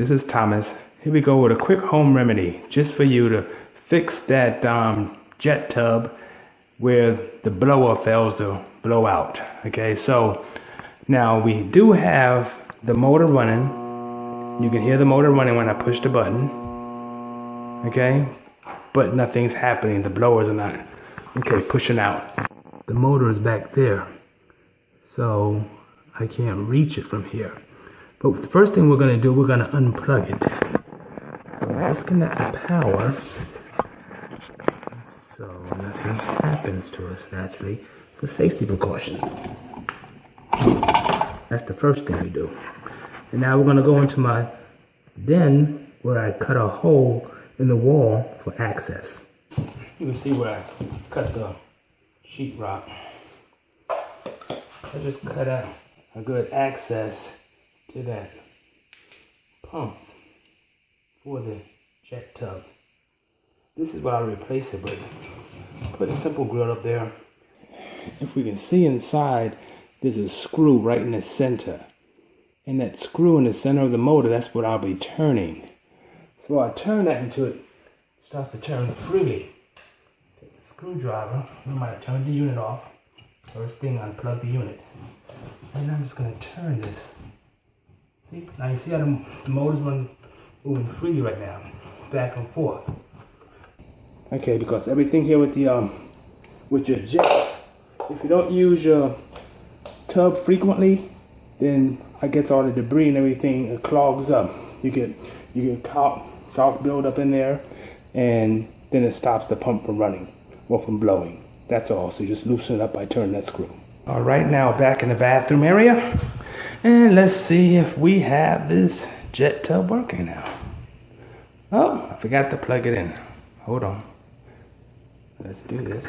this is Thomas. Here we go with a quick home remedy just for you to fix that jet tub where the blower fails to blow out. Okay, so now we do have the motor running. You can hear the motor running when I push the button. Okay, but nothing's happening. The blowers are not pushing out. The motor is back there, so I can't reach it from here. But the first thing we're going to do, we're going to unplug it. So disconnect the power so nothing happens to us naturally for safety precautions. That's the first thing we do. And now we're going to go into my den where I cut a hole in the wall for access. You can see where I cut the sheetrock. I just cut out a good access to that pump for the jet tub. This is what I'll replace it with. Put a simple grill up there. If we can see inside, there's a screw right in the center. And that screw in the center of the motor, that's what I'll be turning. So I turn that until it starts to turn freely. Take the screwdriver, I might turn the unit off. First thing, unplug the unit. And I'm just going to turn this. See? Now you see how the motor's moving freely right now, back and forth. Okay, because everything here with the with your jets, if you don't use your tub frequently, then I guess all the debris and everything clogs up. You get chalk build up in there, and then it stops the pump from running or from blowing. That's all. So you just loosen it up by turning that screw. All right, now back in the bathroom area, and let's see if we have this jet tub working now. Oh, I forgot to plug it in. Hold on. Let's do this.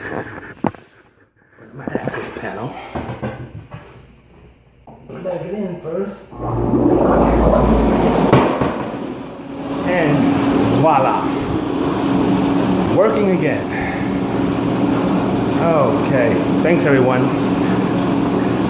My access panel. Plug it in first. And voila. Working again. Okay. Thanks everyone.